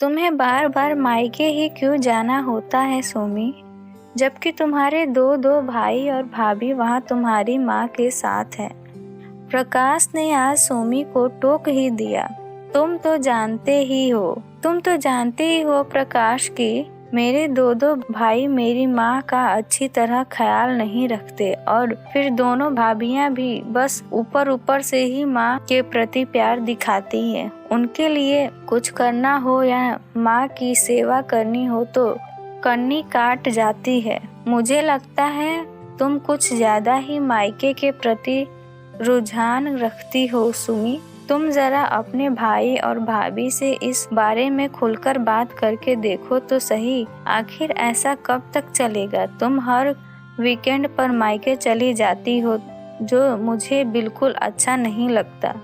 तुम्हें बार बार मायके ही क्यों जाना होता है सोमी, जबकि तुम्हारे दो दो भाई और भाभी वहाँ तुम्हारी माँ के साथ हैं। प्रकाश ने आज सोमी को टोक ही दिया। तुम तो जानते ही हो प्रकाश कि मेरे दो दो भाई मेरी माँ का अच्छी तरह ख्याल नहीं रखते, और फिर दोनों भाभियाँ भी बस ऊपर ऊपर से ही माँ के प्रति प्यार दिखाती हैं। उनके लिए कुछ करना हो या माँ की सेवा करनी हो तो कन्नी काट जाती है। मुझे लगता है तुम कुछ ज्यादा ही मायके के प्रति रुझान रखती हो सुमी। तुम जरा अपने भाई और भाभी से इस बारे में खुलकर बात करके देखो तो सही। आखिर ऐसा कब तक चलेगा? तुम हर वीकेंड पर मायके चली जाती हो, जो मुझे बिल्कुल अच्छा नहीं लगता।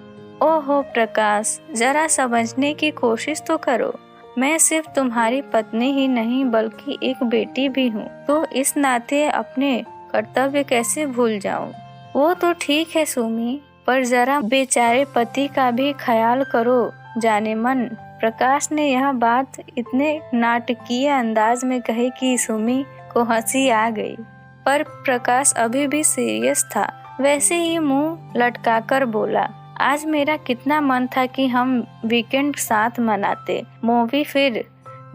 ओहो प्रकाश, जरा समझने की कोशिश तो करो। मैं सिर्फ तुम्हारी पत्नी ही नहीं बल्कि एक बेटी भी हूँ, तो इस नाते अपने कर्तव्य कैसे भूल जाऊँ? वो तो ठीक है सुमी, पर जरा बेचारे पति का भी ख्याल करो जाने मन। प्रकाश ने यह बात इतने नाटकीय अंदाज में कही कि सुमी को हंसी आ गई, पर प्रकाश अभी भी सीरियस था। वैसे ही मुंह लटकाकर बोला, आज मेरा कितना मन था कि हम वीकेंड साथ मनाते, मूवी फिर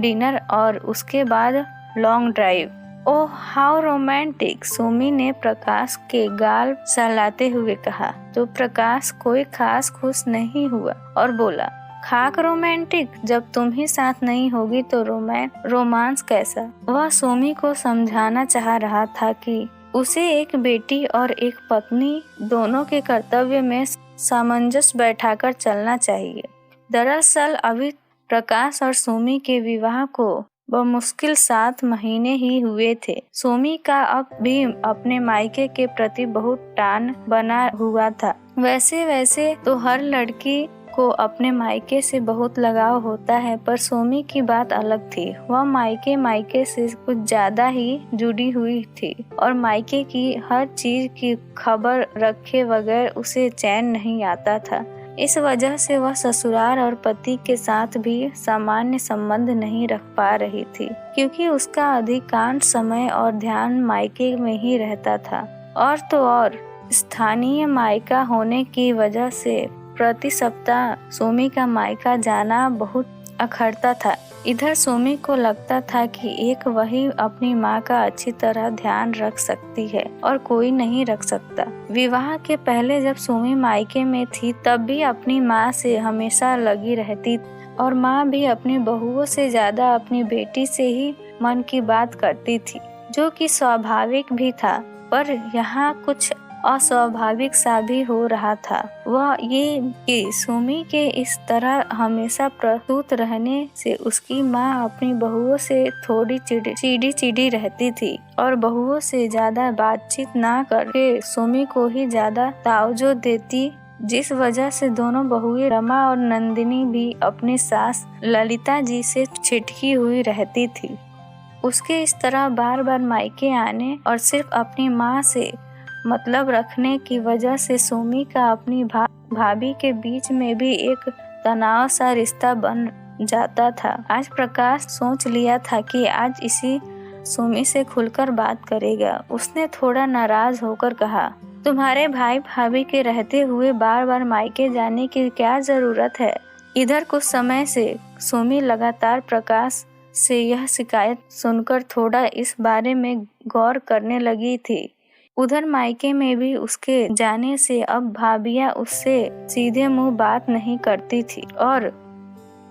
डिनर और उसके बाद long drive. Oh how romantic, Sumi ने प्रकाश के गाल सहलाते हुए कहा। तो प्रकाश कोई खास खुश नहीं हुआ और बोला, खाक रोमांटिक, जब तुम ही साथ नहीं होगी तो रोमांस कैसा? वह सुमी को समझाना चाह रहा था कि उसे एक बेटी और एक पत्नी दोनों के कर्तव्य में सामंजस्य बैठाकर चलना चाहिए। दरअसल अभी प्रकाश और सुमी के विवाह को बमुश्किल 7 महीने ही हुए थे। सुमी का अब भी अपने मायके के प्रति बहुत टान बना हुआ था। वैसे तो हर लड़की को अपने मायके से बहुत लगाव होता है, पर सुमी की बात अलग थी। वह मायके से कुछ ज्यादा ही जुड़ी हुई थी और मायके की हर चीज की खबर रखे बगैर उसे चैन नहीं आता था। इस वजह से वह ससुराल और पति के साथ भी सामान्य संबंध नहीं रख पा रही थी, क्योंकि उसका अधिकांश समय और ध्यान मायके में ही रहता था। और तो और स्थानीय मायका होने की वजह से प्रति सप्ताह सुमी का मायका जाना बहुत अखरता था। इधर सुमी को लगता था कि एक वही अपनी माँ का अच्छी तरह ध्यान रख सकती है और कोई नहीं रख सकता। विवाह के पहले जब सुमी मायके में थी तब भी अपनी माँ से हमेशा लगी रहती, और माँ भी अपनी बहुओं से ज्यादा अपनी बेटी से ही मन की बात करती थी, जो कि स्वाभाविक भी था। पर यहाँ कुछ अस्वाभाविक सा भी हो रहा था। वह ये कि सुमी के इस तरह हमेशा प्रस्तुत रहने से उसकी माँ अपनी बहुओं से थोड़ी चिड़ी रहती थी और बहुओं से ज्यादा बातचीत ना करके सुमी को ही ज्यादा तवज्जो देती, जिस वजह से दोनों बहुएं रमा और नंदिनी भी अपनी सास ललिता जी से छिटकी हुई रहती थी। उसके इस तरह बार बार मायके आने और सिर्फ अपनी माँ से मतलब रखने की वजह से सुमी का अपनी भाभी के बीच में भी एक तनाव सा रिश्ता बन जाता था। आज प्रकाश सोच लिया था कि आज इसी सुमी से खुलकर बात करेगा। उसने थोड़ा नाराज होकर कहा, तुम्हारे भाई भाभी के रहते हुए बार बार मायके जाने की क्या जरूरत है? इधर कुछ समय से सुमी लगातार प्रकाश से यह शिकायत सुनकर थोड़ा इस बारे में गौर करने लगी थी। उधर मायके में भी उसके जाने से अब भाभियाँ उससे सीधे मुंह बात नहीं करती थी और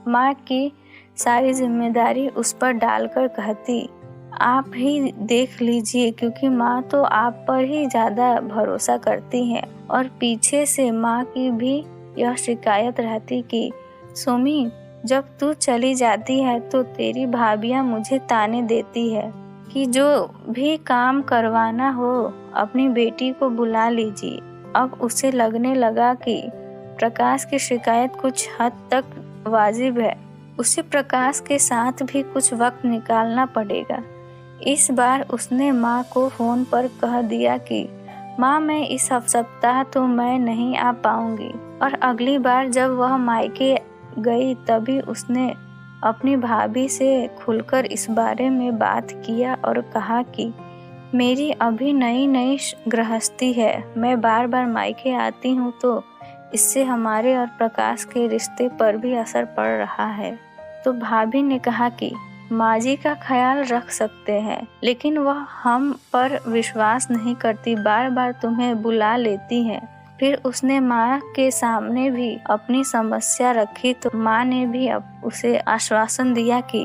माँ की सारी जिम्मेदारी उस पर डालकर कहती, आप ही देख लीजिए, क्योंकि माँ तो आप पर ही ज्यादा भरोसा करती हैं। और पीछे से माँ की भी यह शिकायत रहती कि सुमी, जब तू चली जाती है तो तेरी भाभियाँ मुझे ताने देती है कि जो भी काम करवाना हो अपनी बेटी को बुला लीजिए। अब उसे लगने लगा कि प्रकाश की शिकायत कुछ हद तक वाजिब है। उसे प्रकाश के साथ भी कुछ वक्त निकालना पड़ेगा। इस बार उसने माँ को फोन पर कह दिया कि माँ, मैं इस सप्ताह तो मैं नहीं आ पाऊंगी। और अगली बार जब वह मायके गई तभी उसने अपनी भाभी से खुलकर इस बारे में बात किया और कहा कि मेरी अभी नई नई गृहस्थी है, मैं बार बार मायके आती हूँ तो इससे हमारे और प्रकाश के रिश्ते पर भी असर पड़ रहा है। तो भाभी ने कहा कि माँ जी का ख्याल रख सकते हैं, लेकिन वह हम पर विश्वास नहीं करती, बार बार तुम्हें बुला लेती है। फिर उसने माँ के सामने भी अपनी समस्या रखी तो माँ ने भी उसे आश्वासन दिया कि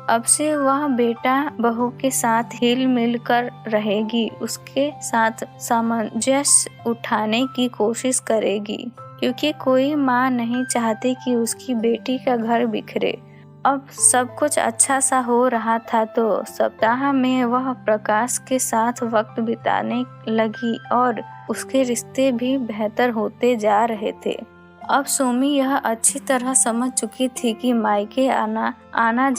अब से वह बेटा बहू के साथ हिल मिल कर रहेगी, उसके साथ सामंजस्य उठाने की कोशिश करेगी, क्योंकि कोई माँ नहीं चाहती कि उसकी बेटी का घर बिखरे। अब सब कुछ अच्छा सा हो रहा था तो सप्ताह में वह प्रकाश के साथ वक्त बिताने लगी और उसके रिश्ते भी बेहतर होते जा रहे थे। अब सुमी यह अच्छी तरह समझ चुकी थी कि मायके आना